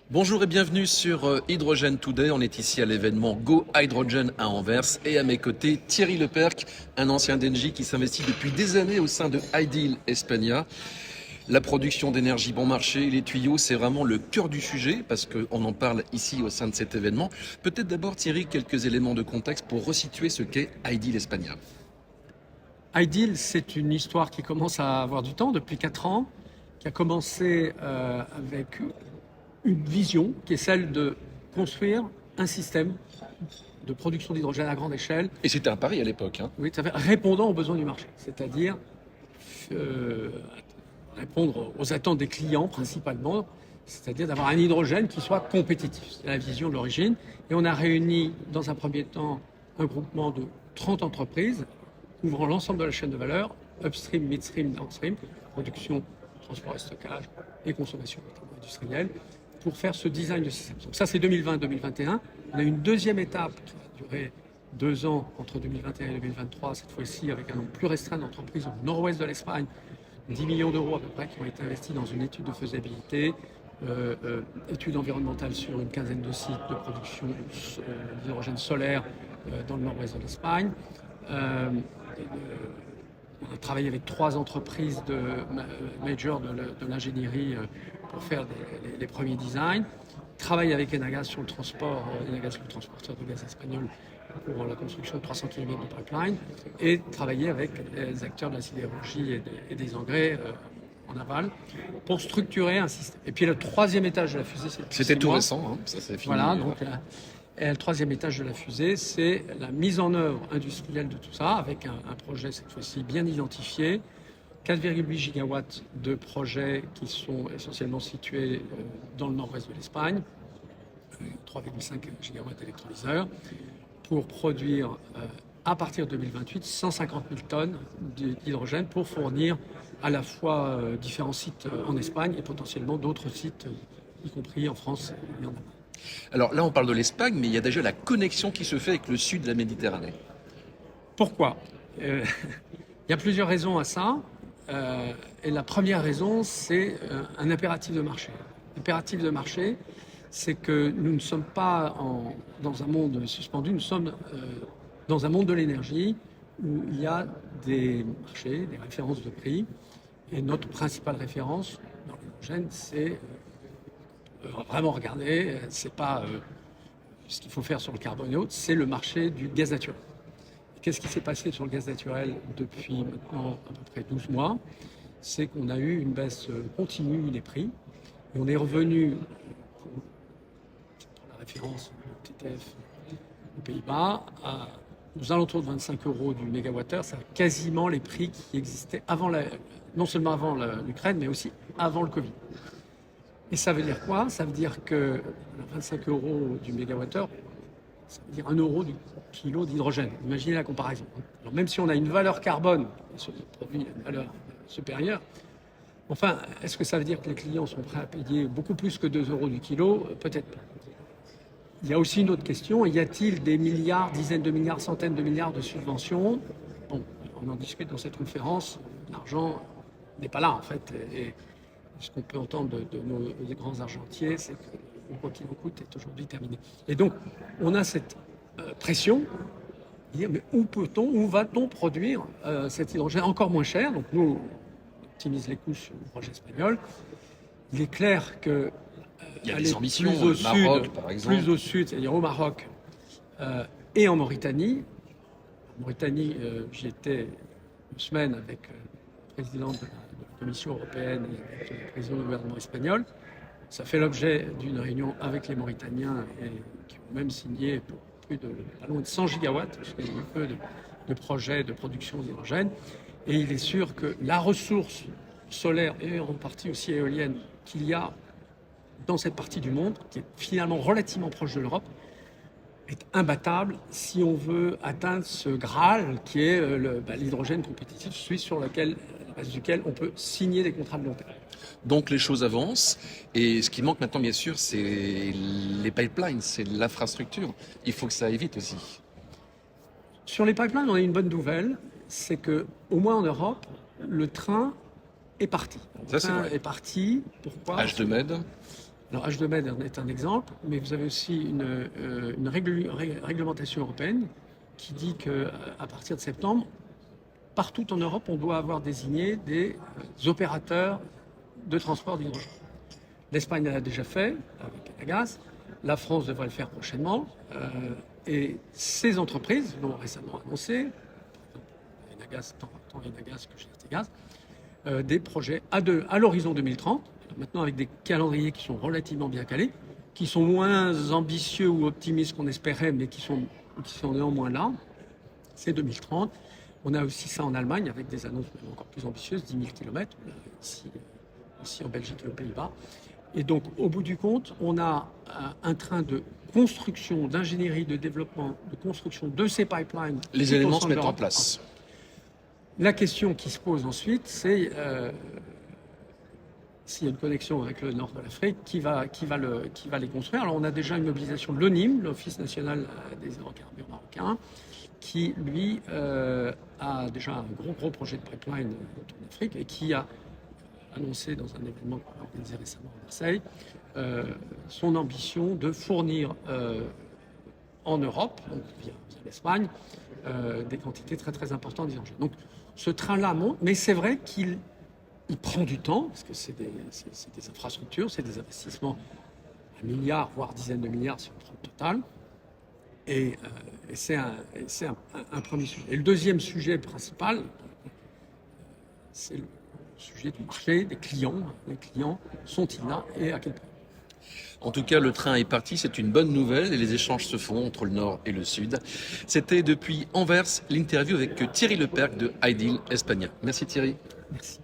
Bonjour et bienvenue sur Hydrogen Today. On est ici à l'événement Go Hydrogen à Anvers et à mes côtés Thierry Lepercq, un ancien d'Engie qui s'investit depuis des années au sein de Ideal Espana. La production d'énergie bon marché, les tuyaux, c'est vraiment le cœur du sujet parce qu'on en parle ici au sein de cet événement. Peut-être d'abord Thierry, quelques éléments de contexte pour resituer ce qu'est Ideal Espana. Ideal, c'est une histoire qui commence à avoir du temps, depuis 4 ans, qui a commencé avec une vision qui est celle de construire un système de production d'hydrogène à grande échelle. Et c'était un pari à l'époque. Oui, répondant aux besoins du marché, c'est-à-dire répondre aux attentes des clients principalement, c'est-à-dire d'avoir un hydrogène qui soit compétitif. C'est la vision de l'origine. Et on a réuni dans un premier temps un groupement de 30 entreprises couvrant l'ensemble de la chaîne de valeur, upstream, midstream, downstream, production, transport et stockage et consommation industrielle, pour faire ce design de système. Donc ça, c'est 2020-2021. On a une deuxième étape qui va durer 2 ans entre 2021 et 2023, cette fois-ci avec un nombre plus restreint d'entreprises au nord-ouest de l'Espagne, 10 millions d'euros à peu près qui ont été investis dans une étude de faisabilité, étude environnementale sur une quinzaine de sites de production d'hydrogène solaire dans le nord-ouest de l'Espagne. On a travaillé avec 3 entreprises de majors de l'ingénierie pour faire les premiers designs. Travaille avec Enagas sur le transport, Enagas le transporteur de gaz espagnol pour la construction de 300 km de pipeline, et travailler avec les acteurs de la sidérurgie et des engrais en aval pour structurer un système. Et puis le 3e étage de la fusée, c'était tout récent, ça s'est fini. Voilà, donc le 3e étage de la fusée, c'est la mise en œuvre industrielle de tout ça, avec un projet cette fois-ci bien identifié, 4,8 gigawatts de projets qui sont essentiellement situés dans le nord-ouest de l'Espagne, 3,5 gigawatts d'électrolyseurs, pour produire à partir de 2028 150 000 tonnes d'hydrogène pour fournir à la fois différents sites en Espagne et potentiellement d'autres sites, y compris en France et en Allemagne. Alors là, on parle de l'Espagne, mais il y a déjà la connexion qui se fait avec le sud de la Méditerranée. Pourquoi Il y a plusieurs raisons à ça. Et la première raison, c'est un impératif de marché. L'impératif de marché, c'est que nous ne sommes pas dans un monde suspendu, nous sommes dans un monde de l'énergie où il y a des marchés, des références de prix. Et notre principale référence dans l'hydrogène, c'est vraiment regarder, c'est pas ce qu'il faut faire sur le carbone et autres, c'est le marché du gaz naturel. Qu'est-ce qui s'est passé sur le gaz naturel depuis maintenant à peu près 12 mois? C'est qu'on a eu une baisse continue des prix. Et on est revenu, pour la référence du TTF aux Pays-Bas, aux alentours de 25 € du mégawattheure. C'est quasiment les prix qui existaient avant non seulement avant l'Ukraine, mais aussi avant le Covid. Et ça veut dire quoi? Ça veut dire que 25 € du mégawattheure, ça veut dire 1 € du kilo d'hydrogène. Imaginez la comparaison. Alors même si on a une valeur carbone sur le produit, une valeur supérieure, enfin, est-ce que ça veut dire que les clients sont prêts à payer beaucoup plus que 2 € du kilo? Peut-être pas. Il y a aussi une autre question. Y a-t-il des milliards, dizaines de milliards, centaines de milliards de subventions? Bon, on en discute dans cette conférence. L'argent n'est pas là, en fait. Et ce qu'on peut entendre de nos grands argentiers, c'est que le quoi qu'il en coûte est aujourd'hui terminé. Et donc, on a cette pression, dire mais où va-t-on produire cet hydrogène encore moins cher? Donc nous, on optimise les coûts sur le projet espagnol. Il est clair que il y a des ambitions, plus au Maroc, sud, par exemple. Plus au sud, c'est-à-dire au Maroc et en Mauritanie. En Mauritanie, j'y étais une semaine avec le président de la Commission européenne et avec le président du gouvernement espagnol. Ça fait l'objet d'une réunion avec les Mauritaniens et qui ont même signé pour plus de pas loin de 100 gigawatts, parce qu'il y a eu peu de projets de production d'hydrogène. Et il est sûr que la ressource solaire et en partie aussi éolienne qu'il y a dans cette partie du monde, qui est finalement relativement proche de l'Europe, est imbattable si on veut atteindre ce Graal qui est l'hydrogène compétitif, celui sur lequel, à la base duquel on peut signer des contrats de long terme. Donc les choses avancent et ce qui manque maintenant bien sûr c'est les pipelines, c'est l'infrastructure. Il faut que ça aille vite aussi. Sur les pipelines, on a une bonne nouvelle, c'est que au moins en Europe, le train est parti. Ça, c'est vrai. Est parti. Pourquoi? H2Med. Alors H2Med en est un exemple, mais vous avez aussi une réglementation européenne qui dit qu'à partir de septembre, partout en Europe, on doit avoir désigné des opérateurs de transport d'hydrogène. L'Espagne l'a déjà fait avec Enagás, la France devrait le faire prochainement, et ces entreprises l'ont récemment annoncé, Enagás, tant Enagás que GRTgaz, des projets à l'horizon 2030, maintenant avec des calendriers qui sont relativement bien calés, qui sont moins ambitieux ou optimistes qu'on espérait, mais qui sont néanmoins là. C'est 2030. On a aussi ça en Allemagne avec des annonces encore plus ambitieuses, 10 000 km, ici en Belgique et aux Pays-Bas. Et donc, au bout du compte, on a un train de construction, d'ingénierie, de développement, de construction de ces pipelines. Les éléments se mettent en place. La question qui se pose ensuite, c'est s'il y a une connexion avec le nord de l'Afrique, qui va les construire. Alors, on a déjà une mobilisation de l'ONIM, l'Office national des hydrocarbures marocains, qui, lui, a déjà un gros projet de pipeline autour d'Afrique et qui a annoncé dans un événement qu'on a organisé récemment à Marseille son ambition de fournir en Europe, donc via l'Espagne, des quantités très importantes d'hydrogène. Donc ce train-là monte, mais c'est vrai qu'il prend du temps, parce que c'est des infrastructures, c'est des investissements à milliards, voire dizaines de milliards si on prend le total. Et c'est un premier sujet. Et le deuxième sujet principal, c'est le sujet du marché, des clients. Les clients sont-ils là et à quel point? En tout cas, le train est parti, c'est une bonne nouvelle et les échanges se font entre le Nord et le Sud. C'était depuis Anvers l'interview avec Thierry Lepèrc de Ideal Espagna. Merci Thierry. Merci.